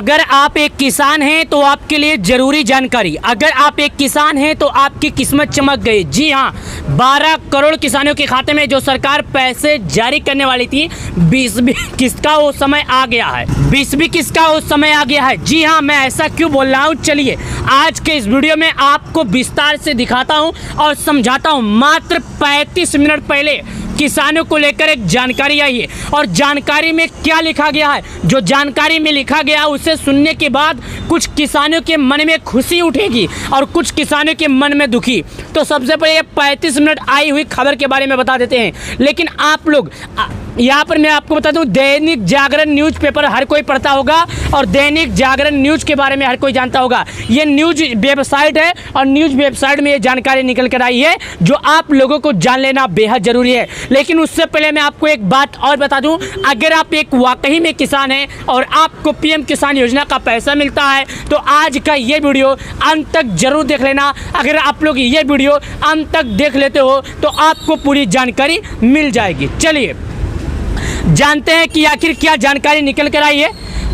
अगर आप एक किसान हैं तो आपके लिए जरूरी जानकारी। अगर आप एक किसान हैं तो आपकी किस्मत चमक गई। जी हाँ, 12 करोड़ किसानों के खाते में जो सरकार पैसे जारी करने वाली थी, 20वीं किस्त का वो समय आ गया है। 20वीं किस्त का वो समय आ गया है। जी हाँ, मैं ऐसा क्यों बोल रहा हूँ, चलिए आज के इस वीडियो में आपको विस्तार से दिखाता हूँ और समझाता हूँ। मात्र 35 मिनट पहले किसानों को लेकर एक जानकारी आई है और जानकारी में क्या लिखा गया है, जो जानकारी में लिखा गया उसे सुनने के बाद कुछ किसानों के मन में खुशी उठेगी और कुछ किसानों के मन में दुखी। तो सबसे पहले ये 35 मिनट आई हुई खबर के बारे में बता देते हैं। लेकिन आप लोग यहाँ पर मैं आपको बता दूं, दैनिक जागरण न्यूज़पेपर हर कोई पढ़ता होगा और दैनिक जागरण न्यूज़ के बारे में हर कोई जानता होगा। ये न्यूज़ वेबसाइट है और न्यूज़ वेबसाइट में ये जानकारी निकल कर आई है जो आप लोगों को जान लेना बेहद ज़रूरी है। लेकिन उससे पहले मैं आपको एक बात और बता दूं, अगर आप एक वाकई में किसान हैं और आपको पीएम किसान योजना का पैसा मिलता है तो आज का ये वीडियो अंत तक जरूर देख लेना। अगर आप लोग ये वीडियो अंत तक देख लेते हो तो आपको पूरी जानकारी मिल जाएगी। चलिए जानते हैं कि आखिर क्या जानकारी निकल कर आई है।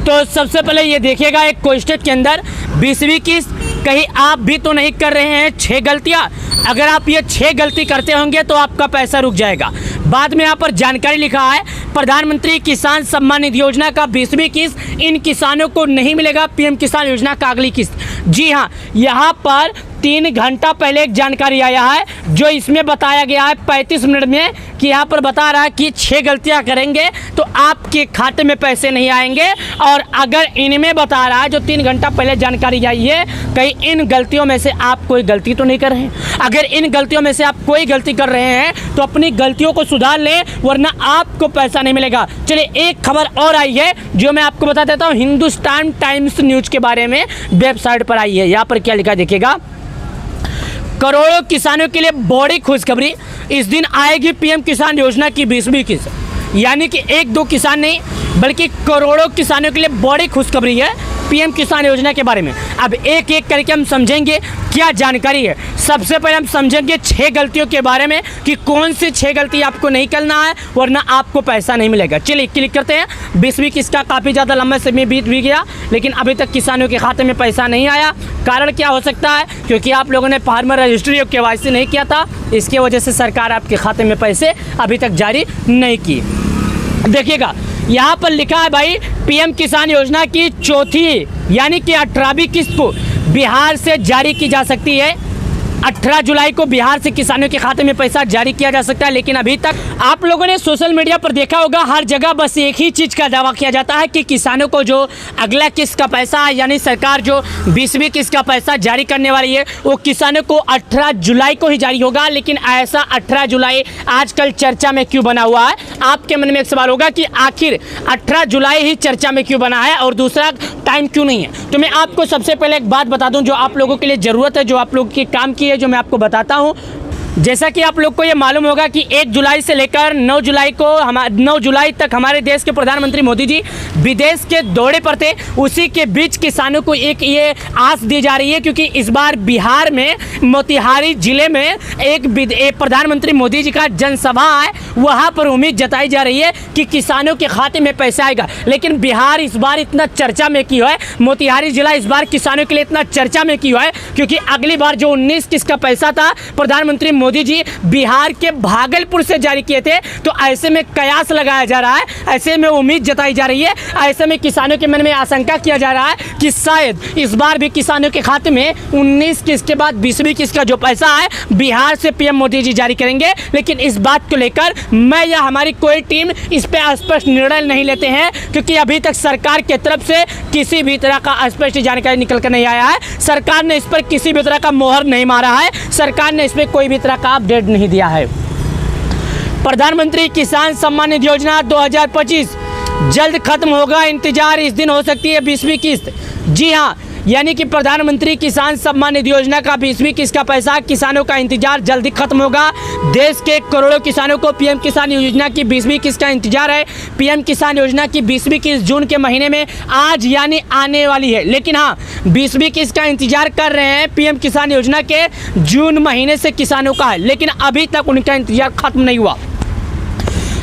तो सबसे पहले ये देखिएगा, एक क्वेश्चन के अंदर 20वीं किस्त, कहीं आप भी तो नहीं कर रहे हैं 6 गलतियां। अगर आप ये 6 गलती करते होंगे तो आपका पैसा रुक जाएगा। बाद में यहाँ पर जानकारी लिखा है, प्रधानमंत्री किसान सम्मान निधि योजना का 20वीं किस्त इन किसानों को नहीं मिलेगा पीएम किसान योजना का अगली किस्त। जी हाँ, यहाँ पर 3 घंटा पहले एक जानकारी आया है जो इसमें बताया गया है 35 मिनट में, कि यहाँ पर बता रहा है कि 6 गलतियाँ करेंगे तो आपके खाते में पैसे नहीं आएंगे। और अगर इनमें बता रहा है जो 3 घंटा पहले जानकारी आई है, कहीं इन गलतियों में से आप कोई गलती तो नहीं कर रहे हैं। अगर इन गलतियों में से आप कोई गलती कर रहे हैं तो अपनी गलतियों को सुधार लें, वरना आपको पैसा नहीं मिलेगा। चलिए एक खबर और आई है जो मैं आपको बता देता हूँ, हिंदुस्तान टाइम्स न्यूज़ के बारे में वेबसाइट पर आई है। यहाँ पर क्या लिखा देखिएगा, करोड़ों किसानों के लिए बड़ी खुशखबरी, इस दिन आएगी पीएम किसान योजना की 20वीं किस्त। यानी कि 1-2 किसान नहीं बल्कि करोड़ों किसानों के लिए बड़ी खुशखबरी है पीएम किसान योजना के बारे में। अब एक एक करके हम समझेंगे क्या जानकारी है। सबसे पहले हम समझेंगे 6 गलतियों के बारे में कि कौन सी 6 गलती आपको नहीं करना है वरना आपको पैसा नहीं मिलेगा। चलिए क्लिक करते हैं। 20वीं किस्त का काफ़ी ज़्यादा लंबा समय बीत भी गया लेकिन अभी तक किसानों के खाते में पैसा नहीं आया। कारण क्या हो सकता है, क्योंकि आप लोगों ने फार्मर रजिस्ट्री और KYC नहीं किया था, इसकी वजह से सरकार आपके खाते में पैसे अभी तक जारी नहीं की। देखिएगा यहाँ पर लिखा है भाई, पीएम किसान योजना की चौथी यानी कि 18वीं किस्त को बिहार से जारी की जा सकती है। 18 जुलाई को बिहार से किसानों के खाते में पैसा जारी किया जा सकता है। लेकिन अभी तक आप लोगों ने सोशल मीडिया पर देखा होगा, हर जगह बस एक ही चीज़ का दावा किया जाता है कि किसानों को जो अगला किस्त का पैसा यानी सरकार जो 20वीं किस्त का पैसा जारी करने वाली है वो किसानों को 18 जुलाई को ही जारी होगा। लेकिन ऐसा 18 जुलाई आजकल चर्चा में क्यों बना हुआ है? आपके मन में एक सवाल होगा कि आखिर 18 जुलाई ही चर्चा में क्यों बना है और दूसरा टाइम क्यों नहीं है। तो मैं आपको सबसे पहले एक बात बता दूं जो आप लोगों के लिए ज़रूरत है, जो आप लोग के काम की है, जो मैं आपको बताता हूं। जैसा कि आप लोग को ये मालूम होगा कि 1 जुलाई से लेकर 9 जुलाई तक हमारे देश के प्रधानमंत्री मोदी जी विदेश के दौरे पर थे। उसी के बीच किसानों को एक ये आस दी जा रही है, क्योंकि इस बार बिहार में मोतिहारी जिले में एक प्रधानमंत्री मोदी जी का जनसभा है, वहाँ पर उम्मीद जताई जा रही है कि किसानों के खाते में पैसा आएगा। लेकिन बिहार इस बार इतना चर्चा में क्यों है, मोतिहारी जिला इस बार किसानों के लिए इतना चर्चा में क्यों है, क्योंकि अगली बार जो 19 किस्त का पैसा था प्रधानमंत्री मोदी जी बिहार के भागलपुर से जारी किए थे। तो ऐसे में कयास लगाया जा रहा है, ऐसे में उम्मीद जताई जा रही है, ऐसे में किसानों के मन में आशंका किया जा रहा है कि शायद इस बार भी किसानों के खाते में 19 किस्त के बाद 20वीं किस्त का जो पैसा है बिहार से पीएम मोदी जी जारी करेंगे। लेकिन इस बात को लेकर मैं या हमारी कोई टीम इस पर स्पष्ट निर्णय नहीं लेते हैं, क्योंकि अभी तक सरकार की तरफ से किसी भी तरह का स्पष्ट जानकारी निकल कर नहीं आया है। सरकार ने इस पर किसी भी तरह का मोहर नहीं मारा है, सरकार ने इस पर कोई भी तरह का अपडेट नहीं दिया है। प्रधानमंत्री किसान सम्मान निधि योजना 2025 जल्द खत्म होगा, इंतजार इस दिन हो सकती है 20वीं किस्त। जी हाँ, यानी कि प्रधानमंत्री किसान सम्मान निधि योजना का 20वीं किस्त का पैसा, किसानों का इंतजार जल्दी खत्म होगा। देश के करोड़ों किसानों को पीएम किसान योजना की 20वीं किस्त का इंतजार है। पीएम किसान योजना की 20वीं किस्त जून के महीने में आज यानी आने वाली है। लेकिन हाँ, 20वीं किस्त का इंतजार कर रहे हैं पीएम किसान योजना के जून महीने से किसानों का है, लेकिन अभी तक उनका इंतजार खत्म नहीं हुआ।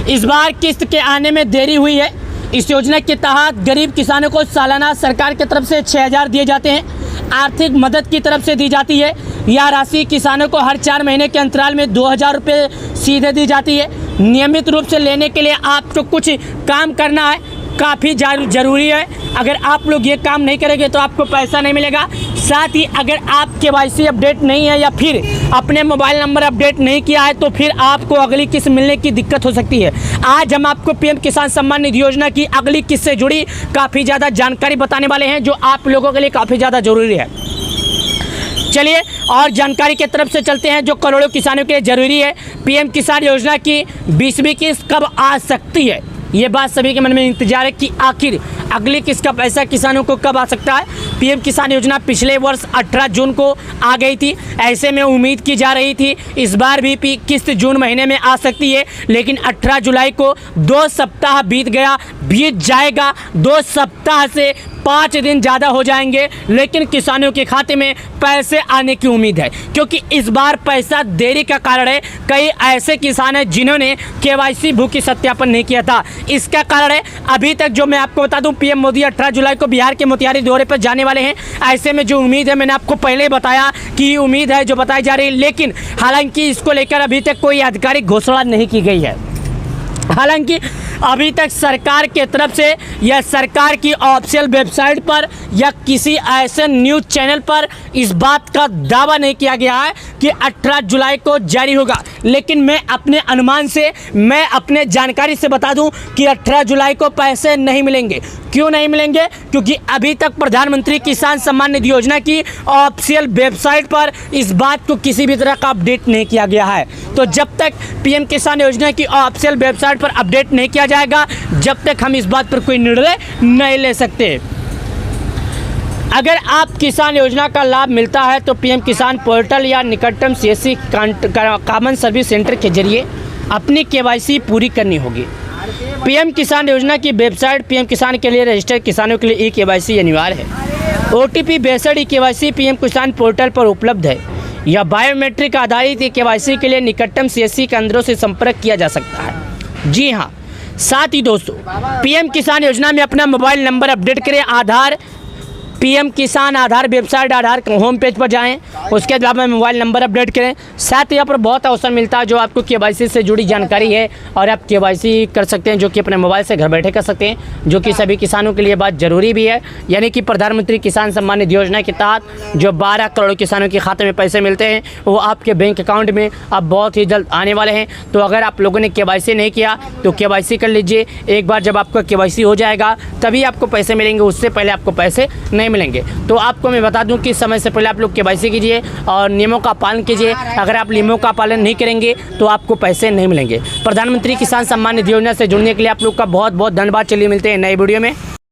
इस बार किस्त के आने में देरी हुई है। इस योजना के तहत गरीब किसानों को सालाना सरकार की तरफ से 6,000 दिए जाते हैं। आर्थिक मदद की तरफ से दी जाती है। यह राशि किसानों को हर 4 महीने के अंतराल में 2,000 रुपये सीधे दी जाती है। नियमित रूप से लेने के लिए आपको कुछ काम करना है, काफ़ी ज़रूरी है। अगर आप लोग ये काम नहीं करेंगे तो आपको पैसा नहीं मिलेगा। साथ ही अगर आप KYC अपडेट नहीं है या फिर अपने मोबाइल नंबर अपडेट नहीं किया है तो फिर आपको अगली किस्त मिलने की दिक्कत हो सकती है। आज हम आपको PM किसान सम्मान निधि योजना की अगली किस्त से जुड़ी काफ़ी ज़्यादा जानकारी बताने वाले हैं, जो आप लोगों के लिए काफ़ी ज़्यादा ज़रूरी है। चलिए और जानकारी की तरफ से चलते हैं जो करोड़ों किसानों के लिए ज़रूरी है। PM किसान योजना की 20वीं किस्त कब आ सकती है, ये बात सभी के मन में इंतजार है कि आखिर अगली किस्त का पैसा किसानों को कब आ सकता है। PM किसान योजना पिछले वर्ष 18 जून को आ गई थी। ऐसे में उम्मीद की जा रही थी इस बार भी किस्त जून महीने में आ सकती है, लेकिन 18 जुलाई को 2 सप्ताह बीत जाएगा। 2 सप्ताह से 5 दिन ज़्यादा हो जाएंगे, लेकिन किसानों के खाते में पैसे आने की उम्मीद है, क्योंकि इस बार पैसा देरी का कारण है कई ऐसे किसान हैं जिन्होंने KYC भूखी सत्यापन नहीं किया था। इसका कारण है अभी तक जो मैं आपको बता दूं, PM मोदी 18 जुलाई को बिहार के मोतिहारी दौरे पर जाने वाले हैं। ऐसे में जो उम्मीद है, मैंने आपको पहले ही बताया कि उम्मीद है जो बताई जा रही है, लेकिन हालांकि इसको लेकर अभी तक कोई आधिकारिक घोषणा नहीं की गई है। हालांकि अभी तक सरकार के तरफ से या सरकार की ऑफिशियल वेबसाइट पर या किसी ऐसे न्यूज़ चैनल पर इस बात का दावा नहीं किया गया है कि 18 जुलाई को जारी होगा, लेकिन मैं अपने अनुमान से, मैं अपने जानकारी से बता दूं कि 18 जुलाई को पैसे नहीं मिलेंगे। क्यों नहीं मिलेंगे? क्योंकि अभी तक प्रधानमंत्री किसान सम्मान निधि योजना की ऑफिशियल वेबसाइट पर इस बात को किसी भी तरह का अपडेट नहीं किया गया है। तो जब तक PM किसान योजना की ऑफिशियल वेबसाइट पर अपडेट नहीं किया जाएगा, जब तक हम इस बात पर कोई निर्णय नहीं ले सकते। अगर आप किसान योजना का लाभ मिलता है तो PM किसान पोर्टल या निकटतम CSC कॉमन सर्विस सेंटर के जरिए अपनी KYC पूरी करनी होगी। PM किसान योजना की वेबसाइट PM किसान के लिए रजिस्टर्ड किसानों के लिए eKYC अनिवार्य है। OTP बेस्ड eKYC PM किसान पोर्टल पर उपलब्ध है। यह बायोमेट्रिक आधारित eKYC के लिए निकटतम CSC केंद्रों से संपर्क किया जा सकता है। जी हाँ, साथ ही दोस्तों, PM किसान योजना में अपना मोबाइल नंबर अपडेट करें। आधार PM किसान आधार वेबसाइट, आधार होम पेज पर जाएं, उसके बाद में मोबाइल नंबर अपडेट करें। साथ ही यहाँ पर बहुत अवसर मिलता है जो आपको KYC से जुड़ी जानकारी है और आप KYC कर सकते हैं, जो कि अपने मोबाइल से घर बैठे कर सकते हैं, जो कि सभी किसानों के लिए बात ज़रूरी भी है। यानी कि प्रधानमंत्री किसान सम्मान निधि योजना के तहत जो 12 करोड़ किसानों के खाते में पैसे मिलते हैं वो आपके बैंक अकाउंट में अब बहुत ही जल्द आने वाले हैं। तो अगर आप लोगों ने KYC नहीं किया तो KYC कर लीजिए। एक बार जब आपका KYC हो जाएगा तभी आपको पैसे मिलेंगे, उससे पहले आपको पैसे नहीं मिलेंगे। तो आपको मैं बता दूं कि समय से पहले आप लोग KYC कीजिए और नियमों का पालन कीजिए। अगर आप नियमों का पालन नहीं करेंगे तो आपको पैसे नहीं मिलेंगे। प्रधानमंत्री किसान सम्मान निधि योजना से जुड़ने के लिए आप लोग का बहुत बहुत धन्यवाद। चलिए मिलते हैं नए वीडियो में।